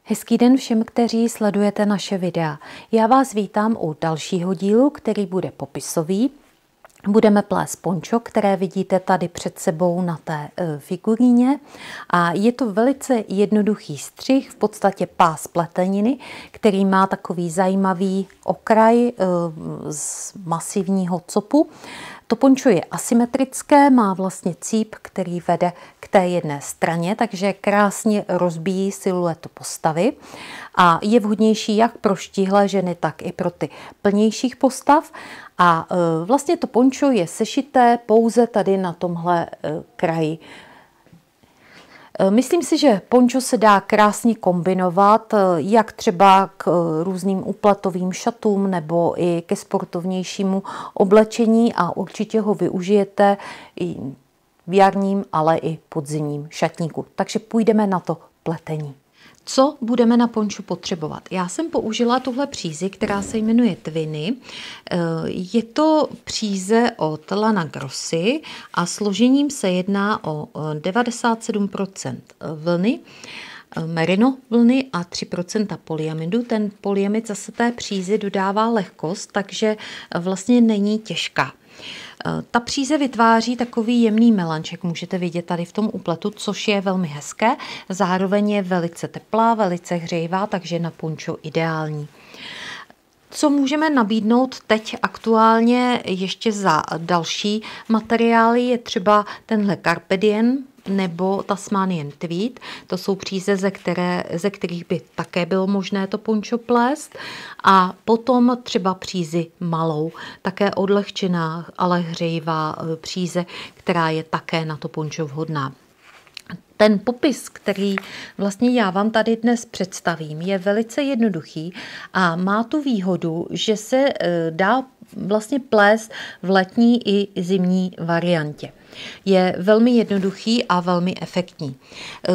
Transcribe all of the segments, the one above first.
Hezký den všem, kteří sledujete naše videa. Já vás vítám u dalšího dílu, který bude popisový. Budeme plést pončo, které vidíte tady před sebou na té figuríně. A je to velice jednoduchý střih, v podstatě pás pleteniny, který má takový zajímavý okraj z masivního copu. To pončo je asymetrické, má vlastně cíp, který vede k té jedné straně, takže krásně rozbíjí siluetu postavy a je vhodnější jak pro štíhlé ženy, tak i pro ty plnějších postav. A vlastně to pončo je sešité pouze tady na tomhle kraji. Myslím si, že pončo se dá krásně kombinovat, jak třeba k různým úpletovým šatům nebo i ke sportovnějšímu oblečení a určitě ho využijete i v jarním, ale i podzimním šatníku. Takže půjdeme na to pletení. Co budeme na ponču potřebovat? Já jsem použila tuhle přízi, která se jmenuje Twiny. Je to příze od Lana Grossi a složením se jedná o 97% vlny, merino vlny a 3% polyamidu. Ten polyamid zase té přízi dodává lehkost, takže vlastně není těžká. Ta příze vytváří takový jemný melanček, můžete vidět tady v tom úpletu, což je velmi hezké. Zároveň je velice teplá, velice hřejivá, takže na pončo ideální. Co můžeme nabídnout teď aktuálně ještě za další materiály, je třeba tenhle Carpe Diem nebo Tasmanian Tweed. To jsou příze, ze kterých by také bylo možné to pončo plést. A potom třeba přízi malou, také odlehčená, ale hřejivá příze, která je také na to pončo vhodná. Ten popis, který vlastně já vám tady dnes představím, je velice jednoduchý a má tu výhodu, že se dá vlastně plést v letní i zimní variantě. Je velmi jednoduchý a velmi efektní.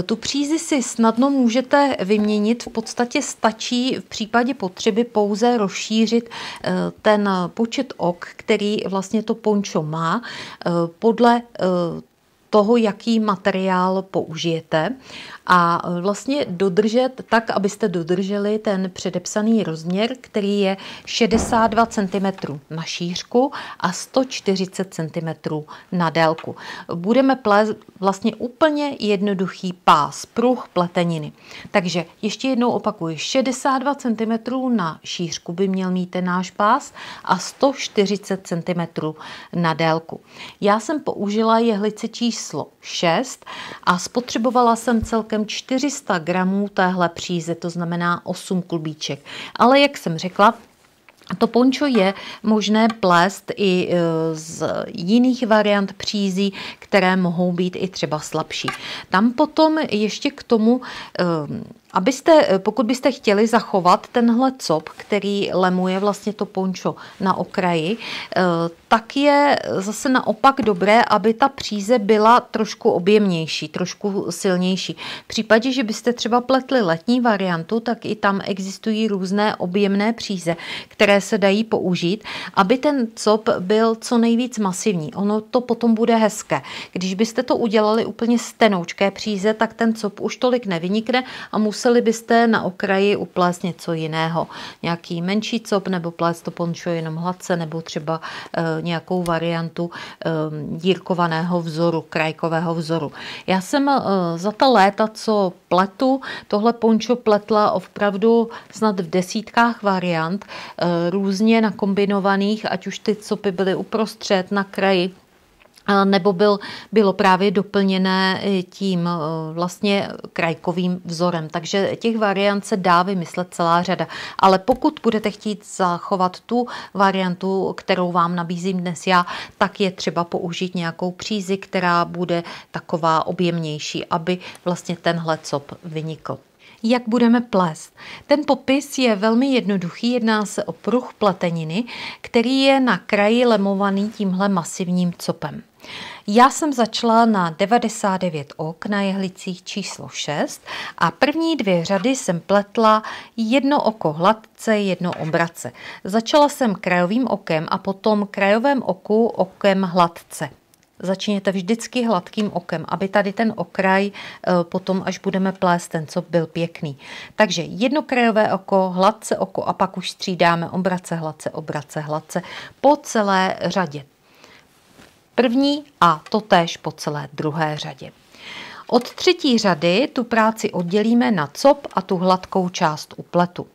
Tu přízi si snadno můžete vyměnit, v podstatě stačí v případě potřeby pouze rozšířit ten počet ok, který vlastně to pončo má, podle toho, jaký materiál použijete a vlastně dodržet tak, abyste dodrželi ten předepsaný rozměr, který je 62 cm na šířku a 140 cm na délku. Budeme plést vlastně úplně jednoduchý pás, pruh pleteniny. Takže ještě jednou opakuji, 62 cm na šířku by měl mít ten náš pás a 140 cm na délku. Já jsem použila jehlice číslo 6 a spotřebovala jsem celkem 400 gramů téhle příze, to znamená 8 klubíček. Ale jak jsem řekla, to pončo je možné plést i z jiných variant přízí, které mohou být i třeba slabší. Tam potom ještě k tomu, pokud byste chtěli zachovat tenhle cop, který lemuje vlastně to pončo na okraji, tak je zase naopak dobré, aby ta příze byla trošku objemnější, trošku silnější. V případě, že byste třeba pletli letní variantu, tak i tam existují různé objemné příze, které se dají použít, aby ten cop byl co nejvíc masivní. Ono to potom bude hezké. Když byste to udělali úplně z tenoučké příze, tak ten cop už tolik nevynikne a museli byste na okraji uplést něco jiného. Nějaký menší cop nebo plést to pončo jenom hladce nebo třeba nějakou variantu dírkovaného vzoru, krajkového vzoru. Já jsem za ta léta, co pletu, tohle pončo pletla opravdu snad v desítkách variant, různě nakombinovaných, ať už ty copy byly uprostřed, na kraji, nebo bylo právě doplněné tím vlastně krajkovým vzorem. Takže těch variant se dá vymyslet celá řada. Ale pokud budete chtít zachovat tu variantu, kterou vám nabízím dnes já, tak je třeba použít nějakou přízi, která bude taková objemnější, aby vlastně tenhle cop vynikl. Jak budeme plést? Ten popis je velmi jednoduchý, jedná se o pruh pleteniny, který je na kraji lemovaný tímhle masivním copem. Já jsem začala na 99 ok na jehlicích číslo 6 a první 2 řady jsem pletla jedno oko hladce, jedno obratce. Začala jsem krajovým okem a potom krajovém oku okem hladce. začněte vždycky hladkým okem, aby tady ten okraj potom, až budeme plést ten cop, byl pěkný. Takže jedno krajové oko, hladce oko a pak už střídáme obrace, hladce po celé řadě. První a totéž po celé druhé řadě. Od třetí řady tu práci oddělíme na cop a tu hladkou část upletu.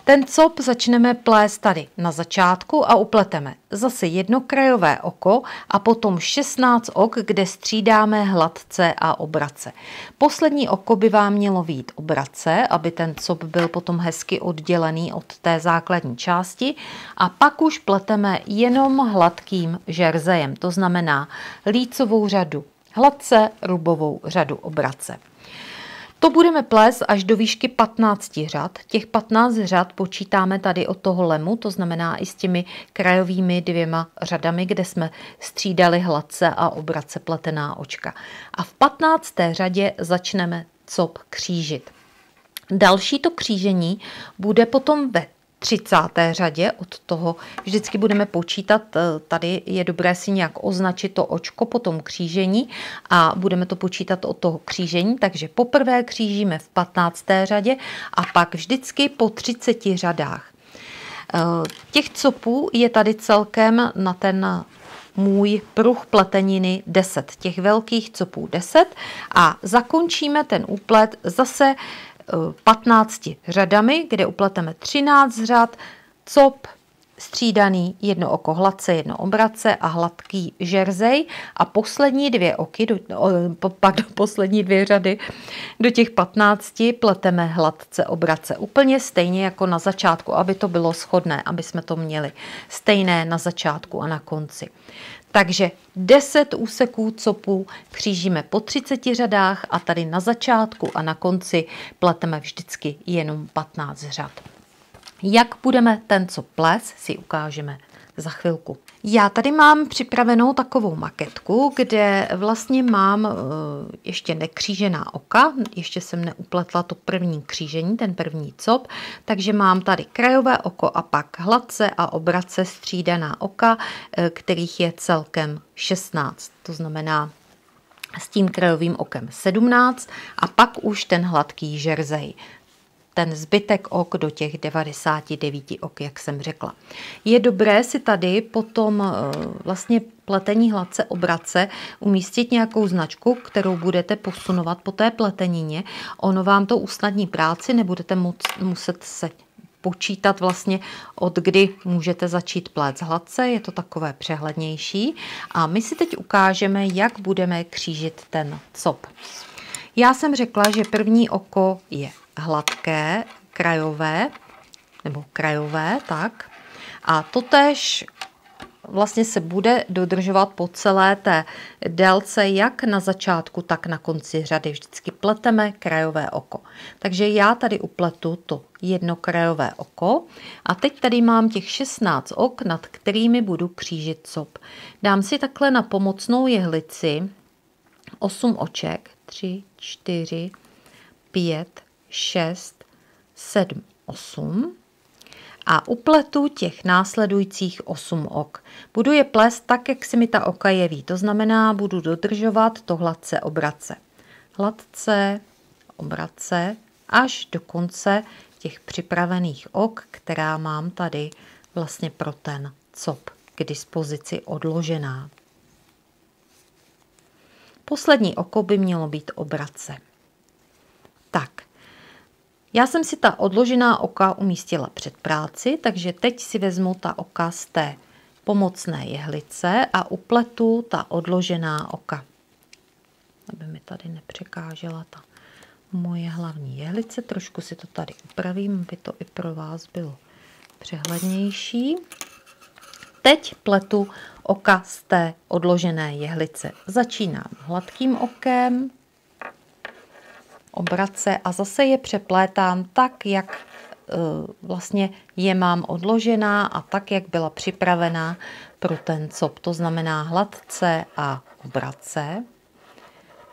Ten cop začneme plést tady na začátku a upleteme zase jedno krajové oko a potom 16 ok, kde střídáme hladce a obrace. Poslední oko by vám mělo vyjít obrace, aby ten cop byl potom hezky oddělený od té základní části a pak už pleteme jenom hladkým žerzejem, to znamená lícovou řadu hladce, rubovou řadu obrace. To budeme plést až do výšky 15 řad. Těch 15 řad počítáme tady od toho lemu, to znamená i s těmi krajovými 2 řadami, kde jsme střídali hladce a obrace pletená očka. A v 15. řadě začneme cop křížit. Další to křížení bude potom ve 30. řadě od toho vždycky budeme počítat, tady je dobré si nějak označit to očko po tom křížení a budeme to počítat od toho křížení, takže poprvé křížíme v 15. řadě a pak vždycky po 30 řadách. Těch copů je tady celkem na ten můj pruh pleteniny 10, těch velkých copů 10 a zakončíme ten úplet zase 15 řadami, kde upleteme 13 řad, cop, střídaný, jedno oko hladce, jedno obrace a hladký žerzej a poslední 2 oky, poslední 2 řady do těch 15 pleteme hladce obrace. Úplně stejně jako na začátku, aby to bylo shodné, aby jsme to měli stejné na začátku a na konci. Takže 10 úseků copů křížíme po 30 řadách a tady na začátku a na konci pleteme vždycky jenom 15 řad. Jak budeme ten cop plést, si ukážeme za chvilku. Já tady mám připravenou takovou maketku, kde vlastně mám ještě nekřížená oka, ještě jsem neupletla to první křížení, ten první cop, takže mám tady krajové oko a pak hladce a obrace střídaná oka, kterých je celkem 16, to znamená s tím krajovým okem 17 a pak už ten hladký žerzej. Ten zbytek ok do těch 99 ok, jak jsem řekla. Je dobré si tady potom vlastně pletení hladce obrace umístit nějakou značku, kterou budete posunovat po té pletenině. Ono vám to usnadní práci, nebudete muset se počítat vlastně od kdy můžete začít plést hladce, je to takové přehlednější. A my si teď ukážeme, jak budeme křížit ten cop. Já jsem řekla, že první oko je hladké, krajové, tak. A totéž vlastně se bude dodržovat po celé té délce, jak na začátku, tak na konci řady. Vždycky pleteme krajové oko. Takže já tady upletu to jedno krajové oko a teď tady mám těch 16 ok, nad kterými budu křížit cop. Dám si takhle na pomocnou jehlici 8 oček, 3, 4, 5, 6, 7, 8 a upletu těch následujících 8 ok. Budu je plést tak, jak se mi ta oka jeví, to znamená, budu dodržovat to hladce obrace. Hladce, obrace, až do konce těch připravených ok, která mám tady vlastně pro ten cop k dispozici odložená. Poslední oko by mělo být obrace. Tak, já jsem si ta odložená oka umístila před práci, takže teď si vezmu ta oka z té pomocné jehlice a upletu ta odložená oka. Aby mi tady nepřekážela ta moje hlavní jehlice. Trošku si to tady upravím, aby to i pro vás bylo přehlednější. Teď pletu oka z té odložené jehlice. Začínám hladkým okem, obrace a zase je přeplétám tak, jak vlastně je mám odložená a tak, jak byla připravená pro ten cop. To znamená hladce a obrace.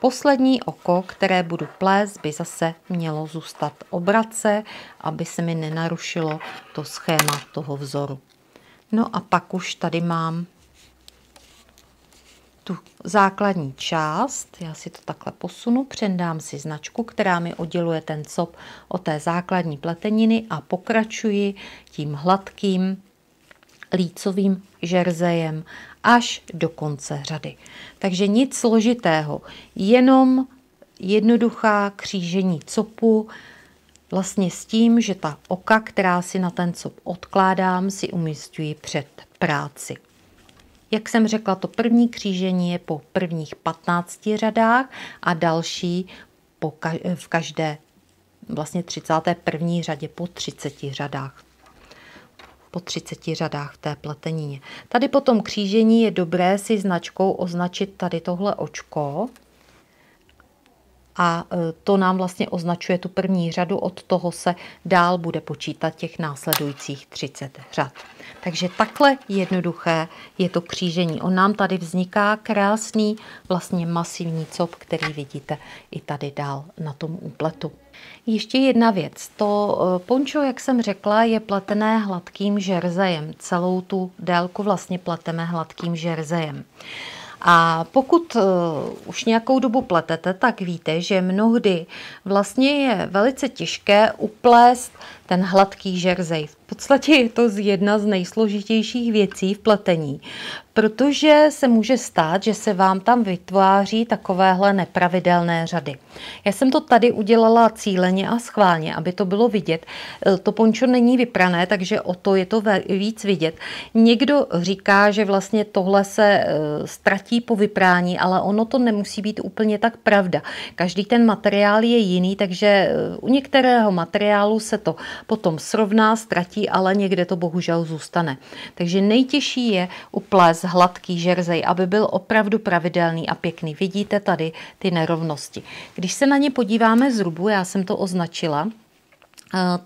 Poslední oko, které budu plést, by zase mělo zůstat obrace, aby se mi nenarušilo to schéma toho vzoru. No a pak už tady mám tu základní část, já si to takhle posunu, přendám si značku, která mi odděluje ten cop od té základní pleteniny a pokračuji tím hladkým lícovým žerzejem až do konce řady. Takže nic složitého, jenom jednoduchá křížení copu, vlastně s tím, že ta oka, která si na ten cop odkládám, si umísťuji před práci. Jak jsem řekla, to první křížení je po prvních 15 řadách a další v každé vlastně 31. řadě po 30 řadách. Po 30 řadách v té pletenině. Tady po tom křížení je dobré si značkou označit tady tohle očko a to nám vlastně označuje tu první řadu, od toho se dál bude počítat těch následujících 30 řad. Takže takhle jednoduché je to křížení. On nám tady vzniká krásný vlastně masivní cop, který vidíte i tady dál na tom úpletu. Ještě jedna věc. To pončo, jak jsem řekla, je pletené hladkým žerzejem. Celou tu délku vlastně pleteme hladkým žerzejem. A pokud už nějakou dobu pletete, tak víte, že mnohdy vlastně je velice těžké uplést ten hladký žerzej. V podstatě je to jedna z nejsložitějších věcí v pletení, protože se může stát, že se vám tam vytváří takovéhle nepravidelné řady. Já jsem to tady udělala cíleně a schválně, aby to bylo vidět. To pončo není vyprané, takže o to je to víc vidět. Někdo říká, že vlastně tohle se ztratí po vyprání, ale ono to nemusí být úplně tak pravda. Každý ten materiál je jiný, takže u některého materiálu se to potom srovná, ztratí, ale někde to bohužel zůstane. Takže nejtěžší je uplést hladký žerzej, aby byl opravdu pravidelný a pěkný. Vidíte tady ty nerovnosti. Když se na ně podíváme z rubu, já jsem to označila,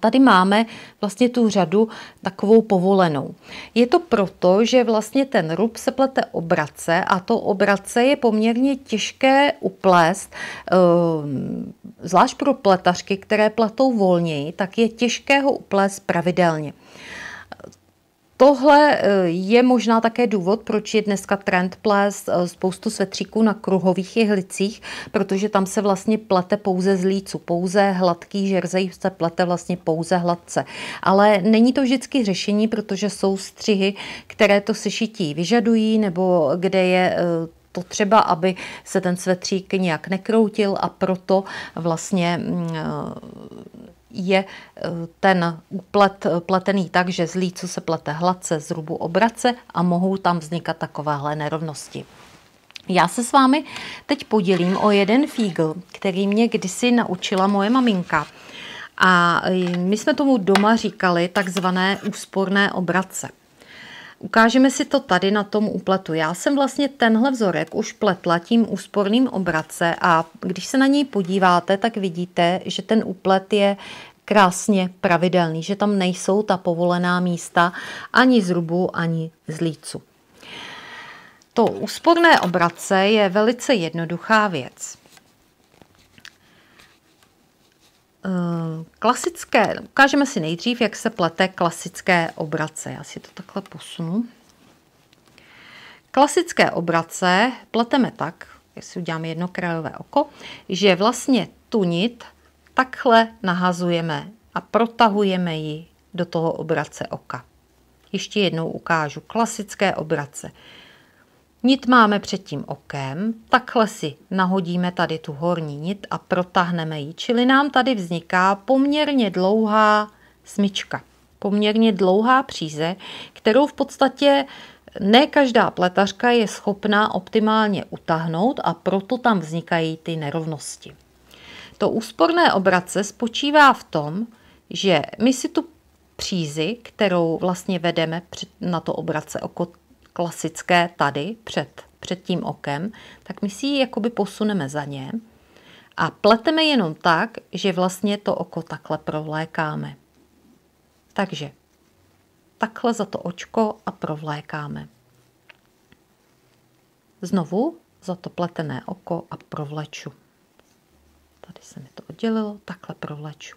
tady máme vlastně tu řadu takovou povolenou. Je to proto, že vlastně ten rub se plete obrace a to obrace je poměrně těžké uplést, zvlášť pro pletařky, které pletou volněji, tak je těžké ho uplést pravidelně. Tohle je možná také důvod, proč je dneska trend plést spoustu svetříků na kruhových jehlicích, protože tam se vlastně plete pouze z lícu, pouze hladký žerzej se plete vlastně pouze hladce. Ale není to vždycky řešení, protože jsou střihy, které to sešití vyžadují, nebo kde je to třeba, aby se ten svetřík nějak nekroutil a proto vlastně je ten úplet pletený tak, že z lícu se plete hladce, z rubu obrace a mohou tam vznikat takovéhle nerovnosti. Já se s vámi teď podělím o jeden fígl, který mě kdysi naučila moje maminka. A my jsme tomu doma říkali takzvané úsporné obrace. Ukážeme si to tady na tom úpletu. Já jsem vlastně tenhle vzorek už pletla tím úsporným obrace a když se na něj podíváte, tak vidíte, že ten úplet je krásně pravidelný, že tam nejsou ta povolená místa ani z rubu, ani z lícu. To úsporné obrace je velice jednoduchá věc. Ukážeme si nejdřív, jak se plete klasické obrace. Já si to takhle posunu. Klasické obrace pleteme tak, jestli uděláme jedno krajové oko, že vlastně tu nit takhle nahazujeme a protahujeme ji do toho obrace oka. Ještě jednou ukážu klasické obrace. Nit máme před tím okem, takhle si nahodíme tady tu horní nit a protáhneme ji. Čili nám tady vzniká poměrně dlouhá smyčka, poměrně dlouhá příze, kterou v podstatě ne každá pletařka je schopná optimálně utáhnout a proto tam vznikají ty nerovnosti. To úsporné obrace spočívá v tom, že my si tu přízi, kterou vlastně vedeme na to obrace oko klasické tady před tím okem, tak my si ji jakoby posuneme za ně a pleteme jenom tak, že vlastně to oko takhle provlékáme. Takže takhle za to očko a provlékáme. Znovu za to pletené oko a provleču. Tady se mi to oddělilo, takhle provleču.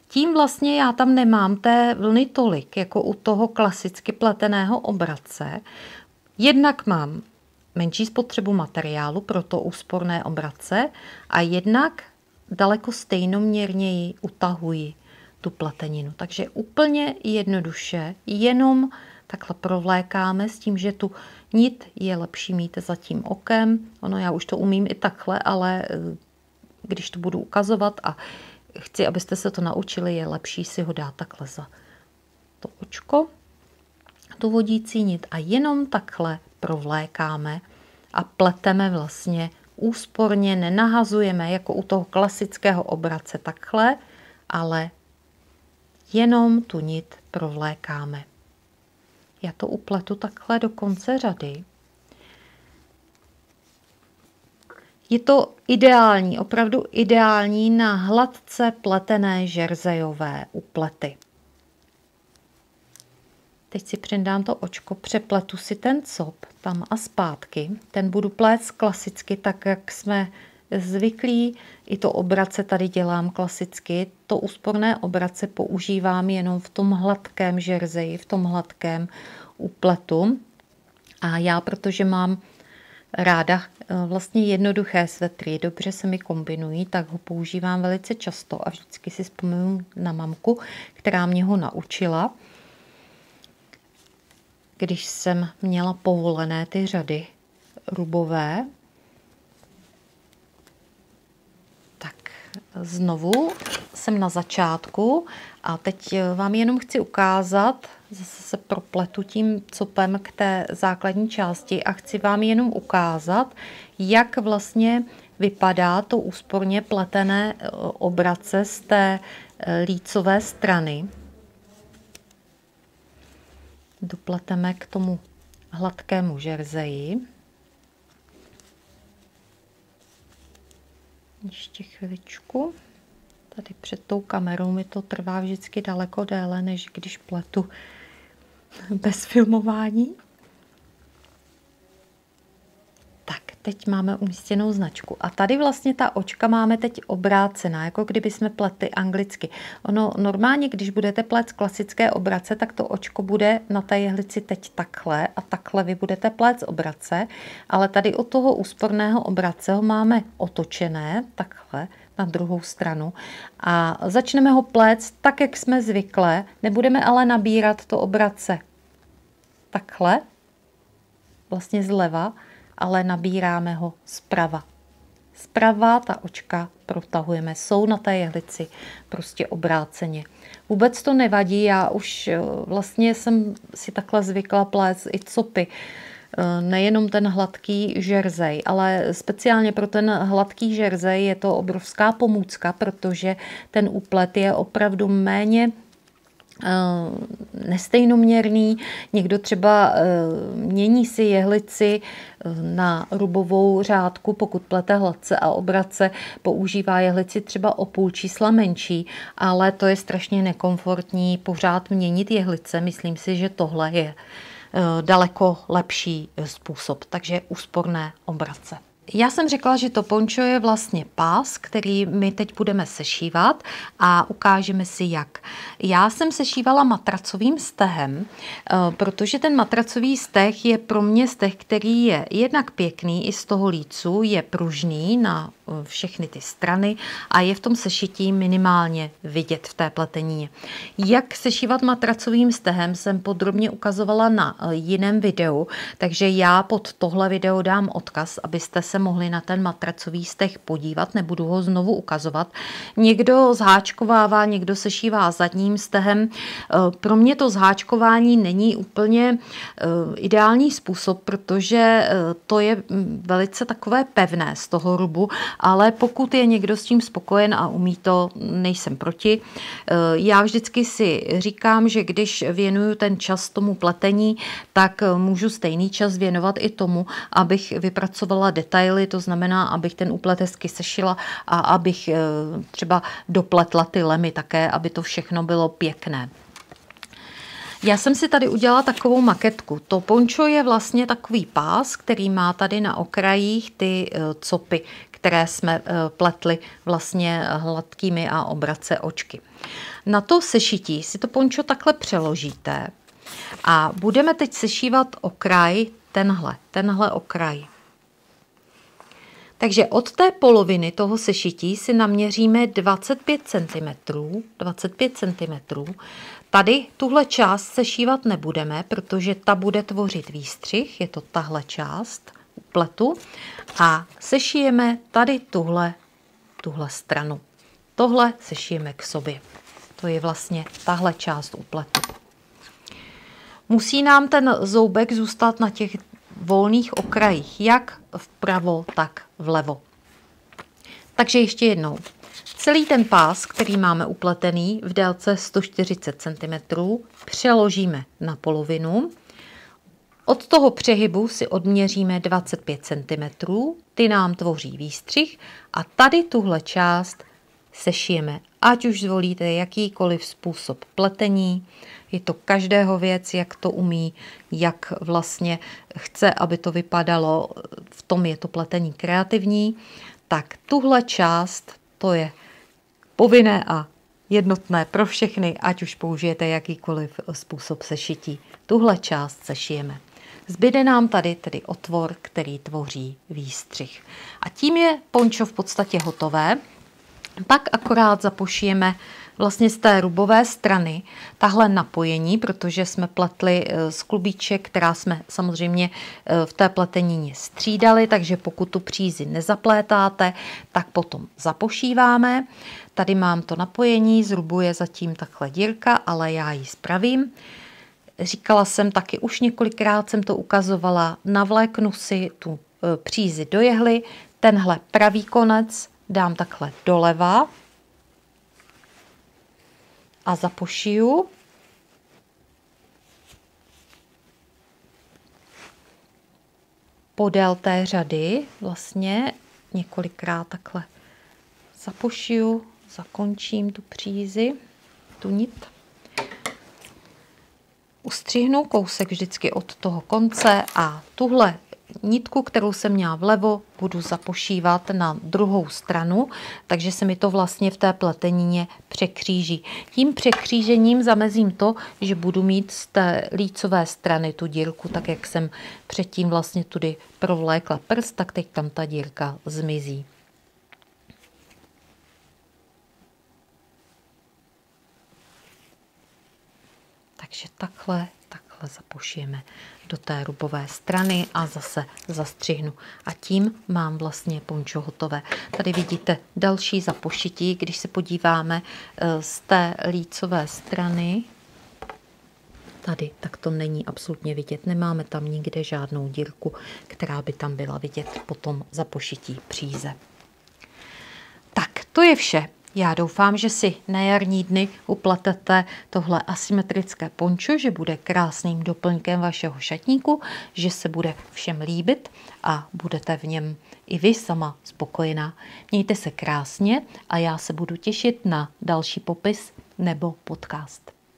Tím vlastně já tam nemám té vlny tolik, jako u toho klasicky pleteného obrace. Jednak mám menší spotřebu materiálu, proto úsporné obrace, a jednak daleko stejnoměrněji utahuji tu pleteninu. Takže úplně jednoduše, jenom takhle provlékáme s tím, že tu nit je lepší mít za tím okem. Ono, já už to umím i takhle, ale když to budu ukazovat a chci, abyste se to naučili, je lepší si ho dát takhle za to očko, tu vodící nit, a jenom takhle provlékáme a pleteme vlastně úsporně, nenahazujeme jako u toho klasického obrace takhle, ale jenom tu nit provlékáme. Já to upletu takhle do konce řady. Je to ideální, opravdu ideální na hladce pletené žerzejové uplety. Teď si přidám to očko, přepletu si ten cop tam a zpátky. Ten budu plést klasicky, tak jak jsme zvyklí. I to obrace tady dělám klasicky. To úsporné obrace používám jenom v tom hladkém žerzeji, v tom hladkém upletu. A já, protože mám ráda vlastně jednoduché svetry, dobře se mi kombinují, tak ho používám velice často a vždycky si vzpomínám na mamku, která mě ho naučila, když jsem měla povolené ty řady rubové. Tak znovu jsem na začátku a teď vám jenom chci ukázat, zase se propletu tím copem k té základní části a chci vám jenom ukázat, jak vlastně vypadá to úsporně pletené obrace z té lícové strany. Dopleteme k tomu hladkému žerzeji. Ještě chviličku. Tady před tou kamerou mi to trvá vždycky daleko déle, než když pletu bez filmování. Tak, teď máme umístěnou značku. A tady vlastně ta očka máme teď obrácená, jako kdyby jsme pletli anglicky. Ono normálně, když budete plést klasické obrace, tak to očko bude na té jehlici teď takhle a takhle vy budete plést obrace, ale tady od toho úsporného obrace ho máme otočené takhle na druhou stranu a začneme ho pléct tak, jak jsme zvyklé. Nebudeme ale nabírat to obrace takhle, vlastně zleva, ale nabíráme ho zprava. Zprava ta očka protahujeme, jsou na té jehlici prostě obráceně. Vůbec to nevadí, já už vlastně jsem si takhle zvykla plést i copy. Nejenom ten hladký žerzej, ale speciálně pro ten hladký žerzej je to obrovská pomůcka, protože ten úplet je opravdu méně nestejnoměrný. Někdo třeba mění si jehlici na rubovou řádku, pokud plete hladce a obrace, používá jehlici třeba o půl čísla menší, ale to je strašně nekomfortní pořád měnit jehlice. Myslím si, že tohle je daleko lepší způsob, takže úsporné obrace. Já jsem řekla, že to pončo je vlastně pás, který my teď budeme sešívat a ukážeme si jak. Já jsem sešívala matracovým stehem, protože ten matracový steh je pro mě steh, který je jednak pěkný i z toho lícu, je pružný na všechny ty strany a je v tom sešití minimálně vidět v té pletenině. Jak sešívat matracovým stehem jsem podrobně ukazovala na jiném videu, takže já pod tohle video dám odkaz, abyste se mohli na ten matracový steh podívat, nebudu ho znovu ukazovat. Někdo zháčkovává, někdo sešívá zadním stehem. Pro mě to zháčkování není úplně ideální způsob, protože to je velice takové pevné z toho rubu, ale pokud je někdo s tím spokojen a umí to, nejsem proti. Já vždycky si říkám, že když věnuju ten čas tomu pletení, tak můžu stejný čas věnovat i tomu, abych vypracovala detaily, to znamená, abych ten úplet hezky sešila a abych třeba dopletla ty lemy také, aby to všechno bylo pěkné. Já jsem si tady udělala takovou maketku. To pončo je vlastně takový pás, který má tady na okrajích ty copy, které jsme pletli vlastně hladkými a obrace očky. Na to sešití si to pončo takhle přeložíte a budeme teď sešívat okraj tenhle okraj. Takže od té poloviny toho sešití si naměříme 25 cm. Tady tuhle část sešívat nebudeme, protože ta bude tvořit výstřih, je to tahle část úpletu. A sešijeme tady tuhle stranu. Tohle sešijeme k sobě. To je vlastně tahle část úpletu. Musí nám ten zoubek zůstat na těch volných okrajích, jak vpravo, tak vlevo. Takže ještě jednou. Celý ten pás, který máme upletený v délce 140 cm, přeložíme na polovinu. Od toho přehybu si odměříme 25 cm, ty nám tvoří výstřih a tady tuhle část sešijeme. Ať už zvolíte jakýkoliv způsob pletení, je to každého věc, jak to umí, jak vlastně chce, aby to vypadalo, v tom je to pletení kreativní, tak tuhle část, to je povinné a jednotné pro všechny, ať už použijete jakýkoliv způsob sešití. Tuhle část sešijeme. Zbyde nám tady tedy otvor, který tvoří výstřih. A tím je pončo v podstatě hotové. Pak akorát zapošijeme vlastně z té rubové strany tahle napojení, protože jsme pletli z klubíček, která jsme samozřejmě v té pletenině střídali, takže pokud tu přízi nezaplétáte, tak potom zapošíváme. Tady mám to napojení, z rubu je zatím takhle dírka, ale já ji spravím. Říkala jsem taky, už několikrát jsem to ukazovala, navléknu si tu přízi do jehly, tenhle pravý konec dám takhle doleva a zapošiju. Podél té řady vlastně několikrát takhle zapošiju, zakončím tu přízi, tu nit. Ustřihnu kousek vždycky od toho konce a tuhle nitku, kterou jsem měla vlevo, budu zapošívat na druhou stranu, takže se mi to vlastně v té pletenině překříží. Tím překřížením zamezím to, že budu mít z té lícové strany tu dírku, tak jak jsem předtím vlastně tudy provlékla prst, tak teď tam ta dírka zmizí. Takže takhle zapošijeme do té rubové strany a zase zastřihnu. A tím mám vlastně pončo hotové. Tady vidíte další zapošití, když se podíváme z té lícové strany. Tady, tak to není absolutně vidět. Nemáme tam nikde žádnou dírku, která by tam byla vidět po tom zapošití příze. Tak, to je vše. Já doufám, že si na jarní dny upletete tohle asymetrické pončo, že bude krásným doplňkem vašeho šatníku, že se bude všem líbit a budete v něm i vy sama spokojená. Mějte se krásně a já se budu těšit na další popis nebo podcast.